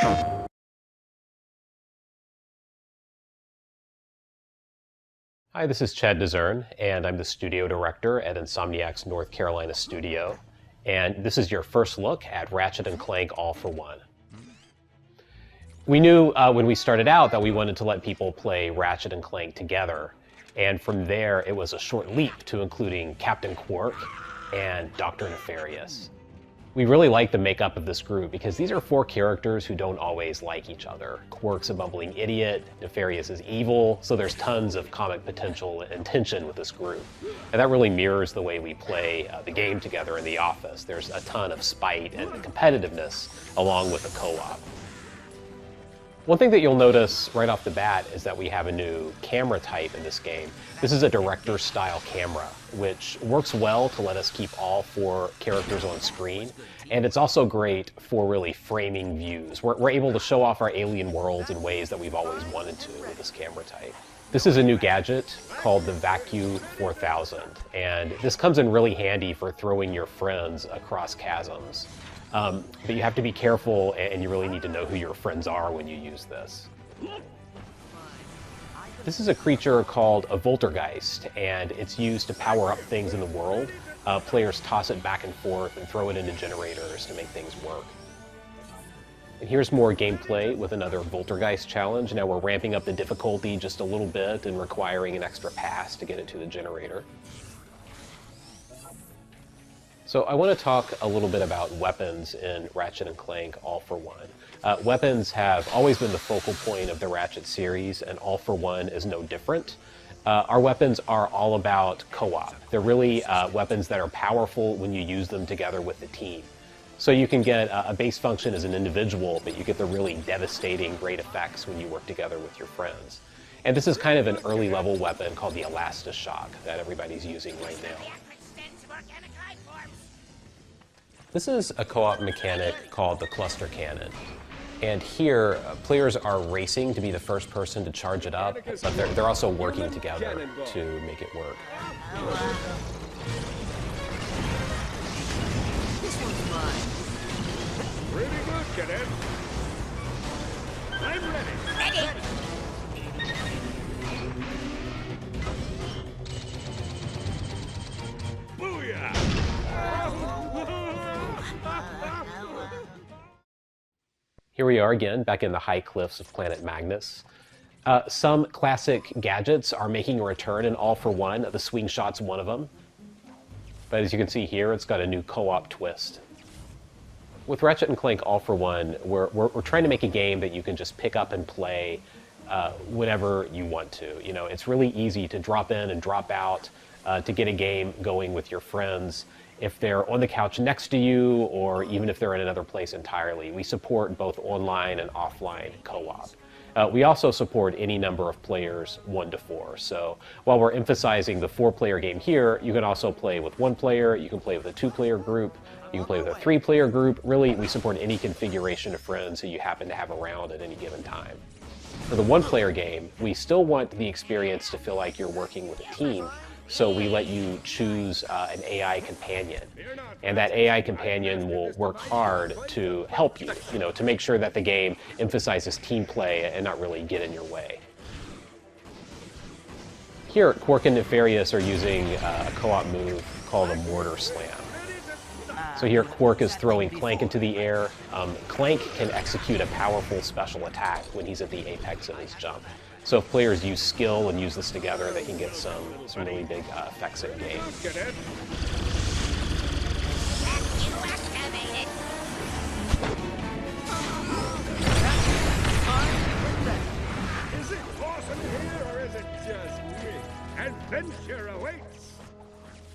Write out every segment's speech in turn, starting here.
Hi, this is Chad Dezern, and I'm the studio director at Insomniac's North Carolina studio. And this is your first look at Ratchet & Clank All for One. We knew when we started out that we wanted to let people play Ratchet & Clank together. And from there, it was a short leap to including Captain Qwark and Dr. Nefarious. We really like the makeup of this group because these are four characters who don't always like each other. Qwark's a bumbling idiot, Nefarious is evil, so there's tons of comic potential and tension with this group. And that really mirrors the way we play the game together in the office. There's a ton of spite and competitiveness along with the co-op. One thing that you'll notice right off the bat is that we have a new camera type in this game. This is a director-style camera, which works well to let us keep all four characters on screen. And it's also great for really framing views. We're able to show off our alien worlds in ways that we've always wanted to with this camera type. This is a new gadget called the Vacuum 4000. And this comes in really handy for throwing your friends across chasms. But you have to be careful, and you really need to know who your friends are when you use this. This is a creature called a Voltergeist, and it's used to power up things in the world. Players toss it back and forth and throw it into generators to make things work. And here's more gameplay with another Voltergeist challenge. Now we're ramping up the difficulty just a little bit and requiring an extra pass to get it to the generator. So I want to talk a little bit about weapons in Ratchet & Clank All for One. Weapons have always been the focal point of the Ratchet series, and All for One is no different. Our weapons are all about co-op. They're really weapons that are powerful when you use them together with the team. So you can get a base function as an individual, but you get the really devastating great effects when you work together with your friends. And this is kind of an early level weapon called the Elastishock that everybody's using right now. This is a co-op mechanic called the cluster cannon. And here, players are racing to be the first person to charge it up, but they're also working together to make it work. This one's mine. Pretty good, cadet. I'm ready. Ready. Booyah! Here we are again, back in the high cliffs of Planet Magnus. Some classic gadgets are making a return in All for One. The swing shot's one of them. But as you can see here, it's got a new co-op twist. With Ratchet & Clank All for One, we're trying to make a game that you can just pick up and play whenever you want to. You know, it's really easy to drop in and drop out to get a game going with your friends. If they're on the couch next to you, or even if they're in another place entirely. We support both online and offline co-op. We also support any number of players, 1 to 4. So while we're emphasizing the 4-player game here, you can also play with 1 player, you can play with a 2-player group, you can play with a 3-player group. Really, we support any configuration of friends who you happen to have around at any given time. For the 1-player game, we still want the experience to feel like you're working with a team. So we let you choose an AI companion, and that AI companion will work hard to help you, to make sure that the game emphasizes team play and not really get in your way. Here, Qwark and Nefarious are using a co-op move called a Mortar Slam. So here, Qwark is throwing Clank into the air. Clank can execute a powerful special attack when he's at the apex of his jump. So if players use skill and use this together, they can get some really big effects in game. Is it awesome here, or is it just me? Adventure awaits!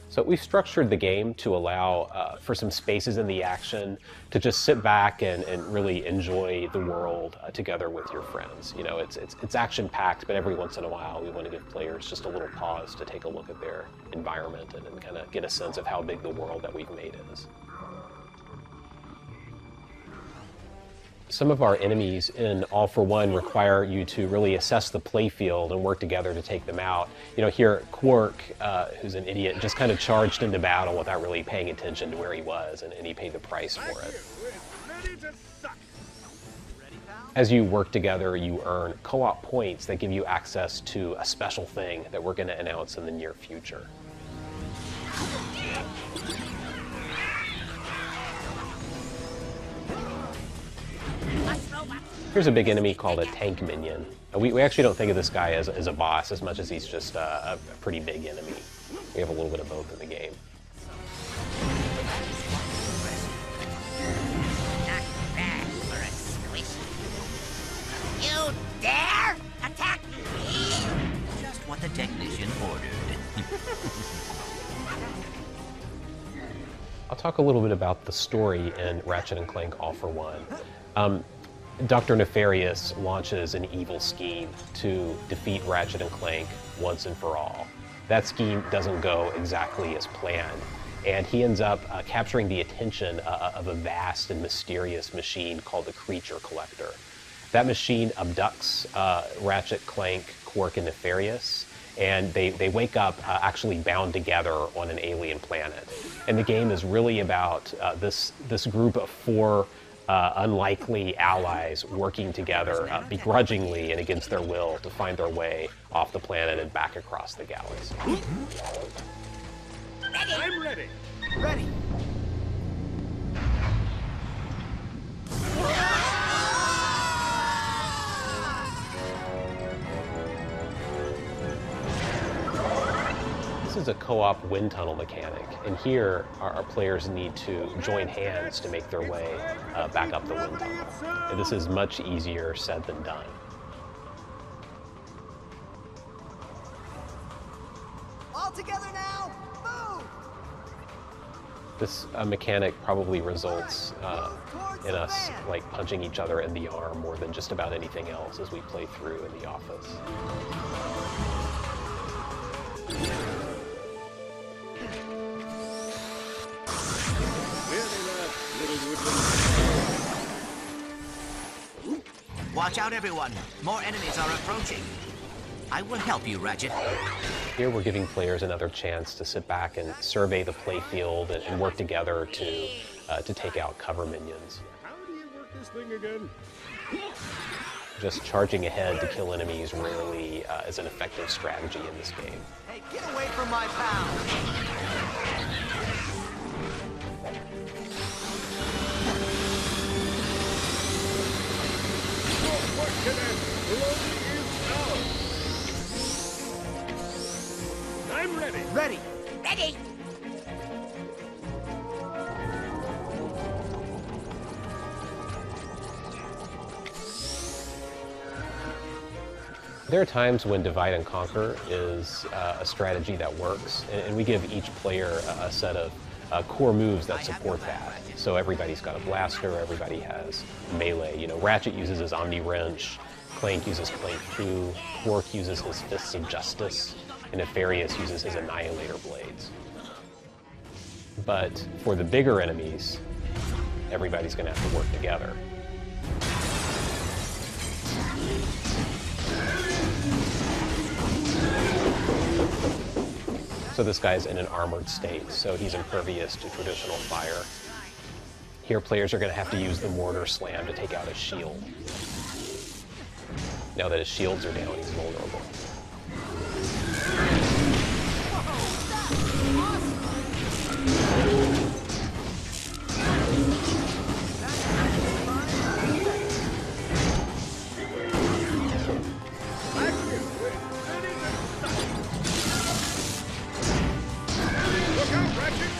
So we've structured the game to allow for some spaces in the action to just sit back and really enjoy the world together with your friends. It's action-packed, but every once in a while we want to give players just a little pause to take a look at their environment and kind of get a sense of how big the world that we've made is. Some of our enemies in All for One require you to really assess the playfield and work together to take them out. Here, Qwark, who's an idiot, just kind of charged into battle without really paying attention to where he was, and he paid the price for it. Ready to suck. As you work together, you earn co-op points that give you access to a special thing that we're going to announce in the near future. Here's a big enemy called a tank minion. We actually don't think of this guy as a boss as much as he's just a pretty big enemy. We have a little bit of both in the game. You dare attack me? Just what the technician ordered. I'll talk a little bit about the story in Ratchet & Clank All for One. Dr. Nefarious launches an evil scheme to defeat Ratchet & Clank once and for all. That scheme doesn't go exactly as planned, and he ends up capturing the attention of a vast and mysterious machine called the Creature Collector. That machine abducts Ratchet, Clank, Quark, and Nefarious, and they wake up actually bound together on an alien planet. And the game is really about this group of four unlikely allies working together begrudgingly and against their will to find their way off the planet and back across the galaxy. I'm ready. Ready. This is a co-op wind tunnel mechanic, and here our players need to join hands to make their way back up the wind tunnel. And this is much easier said than done. All together now. Move. This mechanic probably results in us like punching each other in the arm more than just about anything else as we play through in the office. Watch out, everyone. More enemies are approaching. I will help you, Ratchet. Here we're giving players another chance to sit back and survey the playfield and work together to take out cover minions. How do you work this thing again? Just charging ahead to kill enemies rarely is an effective strategy in this game. Hey, get away from my pal. What can I blow you out? I'm ready. Ready. Ready? There are times when divide and conquer is a strategy that works, and we give each player a set of core moves that support that. So everybody's got a blaster, everybody has melee. You know, Ratchet uses his Omni Wrench, Clank uses Clank Fu, Quark uses his Fists of Justice, and Nefarious uses his Annihilator Blades. But for the bigger enemies, everybody's going to have to work together. So this guy's in an armored state, so he's impervious to traditional fire. Here players are going to have to use the mortar slam to take out his shield. Now that his shields are down, he's vulnerable. Look out, Ratchet!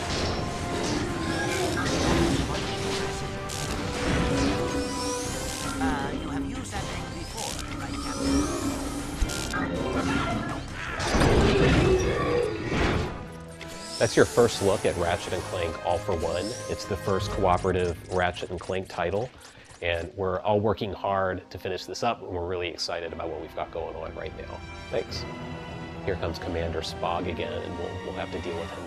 You have used that thing before, right, Captain? That's your first look at Ratchet & Clank All for One. It's the first cooperative Ratchet & Clank title, and we're all working hard to finish this up, and we're really excited about what we've got going on right now. Thanks. Here comes Commander Spog again, and we'll have to deal with him